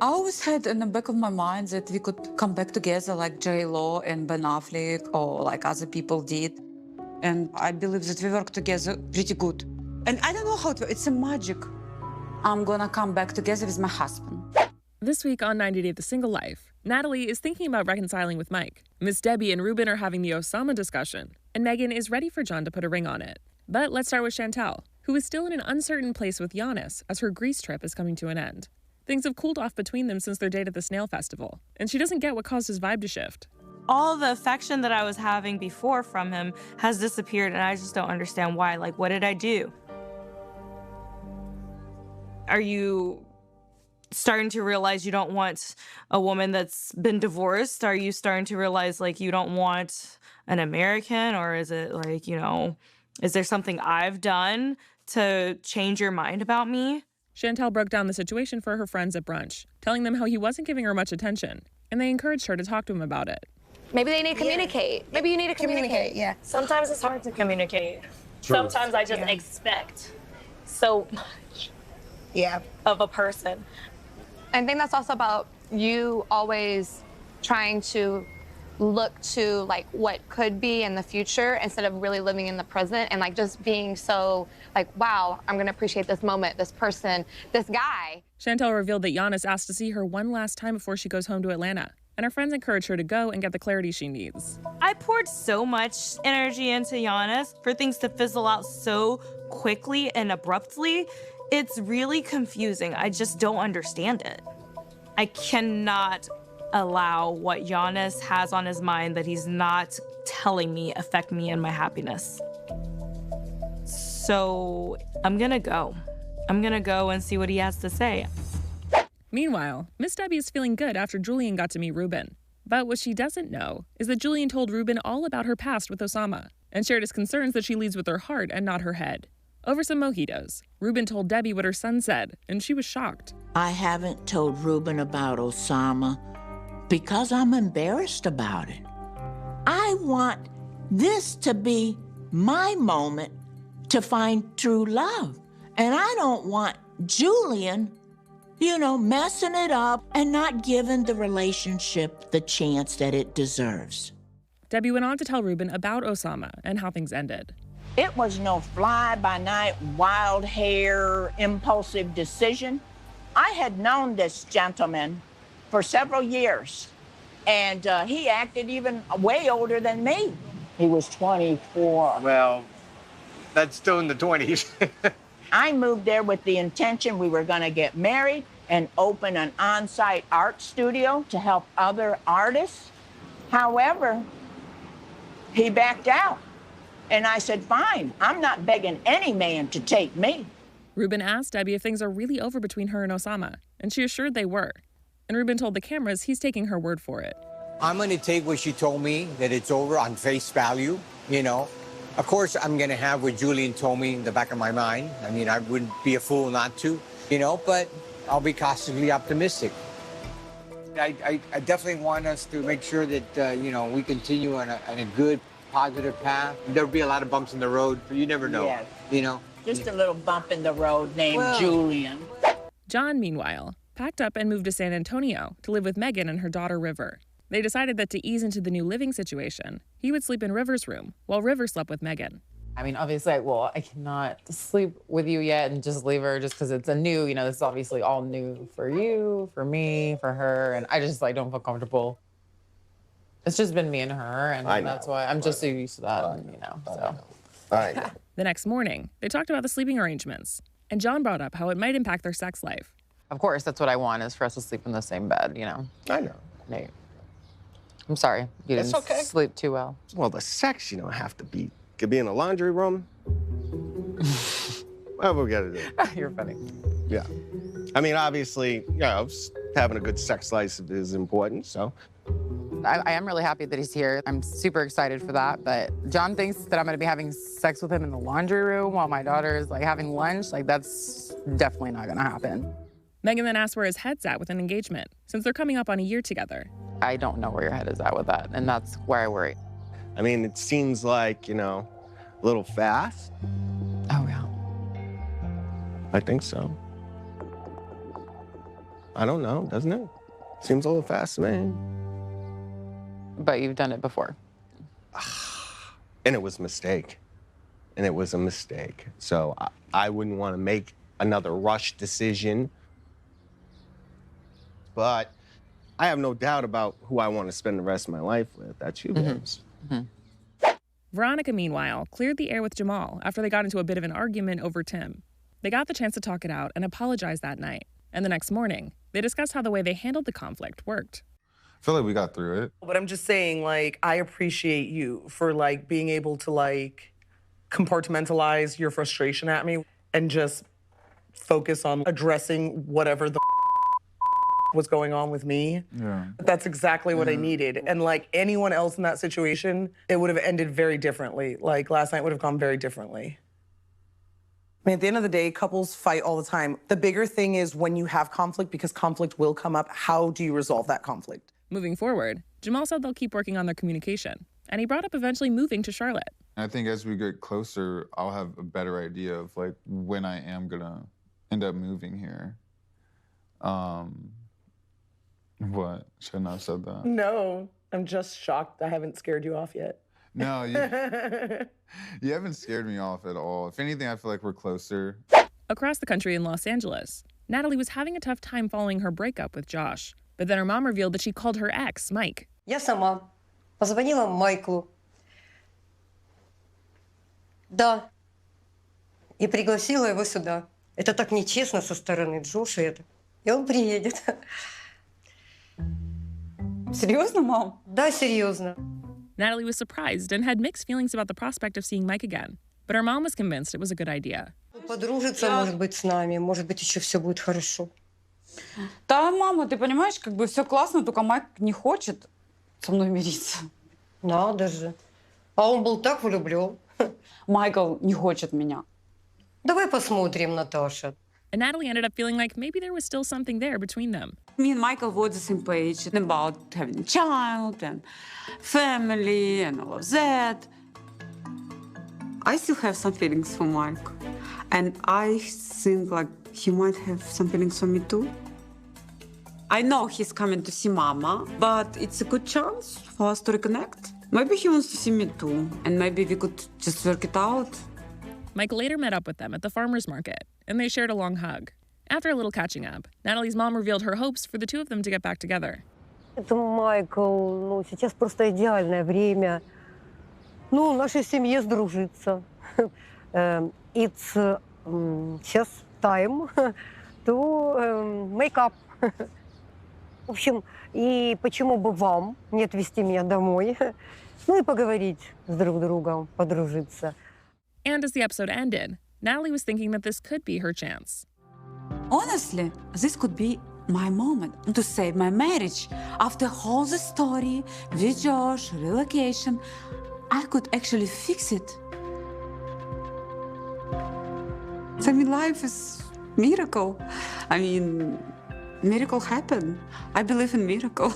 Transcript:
I always had in the back of my mind that we could come back together like J-Lo and Ben Affleck or like other people did. And I believe that we work together pretty good. And I don't know how to, it's a magic. I'm gonna come back together with my husband. This week on 90 Day of the Single Life, Natalie is thinking about reconciling with Mike. Miss Debbie and Ruben are having the Oussama discussion, and Megan is ready for John to put a ring on it. But let's start with Chantel, who is still in an uncertain place with Giannis as her Greece trip is coming to an end. Things have cooled off between them since their date at the Snail Festival, and she doesn't get what caused his vibe to shift. All the affection that I was having before from him has disappeared, and I just don't understand why. Like, what did I do? Are you starting to realize you don't want a woman that's been divorced? Are you starting to realize, like, you don't want an American? Or is it, like, you know, is there something I've done to change your mind about me? Chantel broke down the situation for her friends at brunch, telling them how he wasn't giving her much attention, and they encouraged her to talk to him about it. Maybe they need to communicate. Yeah. Maybe you need to communicate. Yeah. Sometimes it's hard to communicate. True. Sometimes I just expect so much of a person. I think that's also about you always trying to look to like what could be in the future instead of really living in the present and like just being so like, wow, I'm gonna appreciate this moment, this person, this guy. Chantel revealed that Giannis asked to see her one last time before she goes home to Atlanta, and her friends encourage her to go and get the clarity she needs. I poured so much energy into Giannis for things to fizzle out so quickly and abruptly. It's really confusing. I just don't understand it. I cannot allow what Giannis has on his mind that he's not telling me affect me and my happiness. So I'm gonna go. I'm gonna go and see what he has to say. Meanwhile, Miss Debbie is feeling good after Julian got to meet Ruben. But what she doesn't know is that Julian told Ruben all about her past with Oussama and shared his concerns that she leads with her heart and not her head. Over some mojitos, Ruben told Debbie what her son said, and she was shocked. I haven't told Ruben about Oussama because I'm embarrassed about it. I want this to be my moment to find true love. And I don't want Julian, messing it up and not giving the relationship the chance that it deserves. Debbie went on to tell Ruben about Oussama and how things ended. It was no fly-by-night, wild hair, impulsive decision. I had known this gentleman for several years, and he acted even way older than me. He was 24. Well, that's still in the 20s. I moved there with the intention we were going to get married and open an on-site art studio to help other artists. However, he backed out. And I said, fine, I'm not begging any man to take me. Ruben asked Debbie if things are really over between her and Oussama, and she assured they were. And Ruben told the cameras he's taking her word for it. I'm going to take what she told me, that it's over on face value, Of course, I'm going to have what Julian told me in the back of my mind. I mean, I wouldn't be a fool not to, but I'll be cautiously optimistic. I definitely want us to make sure that, we continue on a good, positive path. There'll be a lot of bumps in the road, but you never know, Yes. Just a little bump in the road named Julian. John, meanwhile, packed up and moved to San Antonio to live with Megan and her daughter, River. They decided that to ease into the new living situation, he would sleep in River's room while River slept with Megan. I mean, obviously, I cannot sleep with you yet and just leave her just because it's a new, this is obviously all new for you, for me, for her, and I just, don't feel comfortable. It's just been me and her, and that's why I'm just so used to that, so. I know. The next morning, they talked about the sleeping arrangements, and John brought up how it might impact their sex life. Of course, that's what I want, is for us to sleep in the same bed, I know. Nate. I'm sorry, you didn't sleep too well. Well, the sex, have to be. Could be in the laundry room. Whatever we gotta do. You're funny. Yeah. I mean, obviously, having a good sex life is important, so. I am really happy that he's here. I'm super excited for that, but John thinks that I'm gonna be having sex with him in the laundry room while my daughter is having lunch. That's definitely not gonna happen. Megan then asked where his head's at with an engagement, since they're coming up on a year together. I don't know where your head is at with that, and that's where I worry. I mean, it seems like, a little fast. Oh, yeah. I think so. I don't know, doesn't it? Seems a little fast to me. But you've done it before. And it was a mistake. And it was a mistake. So I wouldn't want to make another rush decision. But I have no doubt about who I want to spend the rest of my life with. That's you guys. Veronica, meanwhile, cleared the air with Jamal after they got into a bit of an argument over Tim. They got the chance to talk it out and apologize that night. And the next morning, they discussed how the way they handled the conflict worked. I feel like we got through it. But I'm just saying, like, I appreciate you for, like, being able to, like, compartmentalize your frustration at me and just focus on addressing whatever the was going on with me. Yeah. That's exactly what I needed. And, like, anyone else in that situation, it would have ended very differently. Like, last night would have gone very differently. I mean, at the end of the day, couples fight all the time. The bigger thing is when you have conflict, because conflict will come up, how do you resolve that conflict? Moving forward, Jamal said they'll keep working on their communication, and he brought up eventually moving to Charlotte. I think as we get closer, I'll have a better idea of like when I am gonna end up moving here. What? Should I not have said that? No, I'm just shocked I haven't scared you off yet. No, you haven't scared me off at all. If anything, I feel like we're closer. Across the country in Los Angeles, Natalie was having a tough time following her breakup with Josh. But then her mom revealed that she called her ex, Mike. Я сама позвонила Майклу. Да. И пригласила его сюда. Это так нечестно со стороны Джоша это. И он приедет. Серьезно, мам? Да, серьезно. Natalie was surprised and had mixed feelings about the prospect of seeing Mike again. But her mom was convinced it was a good idea. Подружится, может быть, с нами. Может быть, еще все будет хорошо. Да, мама, ты понимаешь, как бы все классно, только Майк не хочет со мной мириться. Надо же. А он был так влюблен. Майкл не хочет меня. Давай посмотрим, Наташа. And Natalie ended up feeling like maybe there was still something there between them. Me and Michael were on the same page about having a child and family and all of that. I still have some feelings for Mike. And I think like he might have some feelings for me too. I know he's coming to see Mama, but it's a good chance for us to reconnect. Maybe he wants to see me too, and maybe we could just work it out. Mike later met up with them at the farmer's market, and they shared a long hug. After a little catching up, Natalie's mom revealed her hopes for the two of them to get back together. Это Майкл, ну, сейчас просто идеальное время. Ну, нашей семье сдружиться. It's сейчас time to make up. В общем, и почему бы вам не отвезти меня домой? Ну и поговорить с друг другом, подружиться. And as the episode ended, Natalie was thinking that this could be her chance. Honestly, this could be my moment to save my marriage. After all the story with Josh, relocation, I could actually fix it. I mean, life is miracle. I mean, miracle happen. I believe in miracles.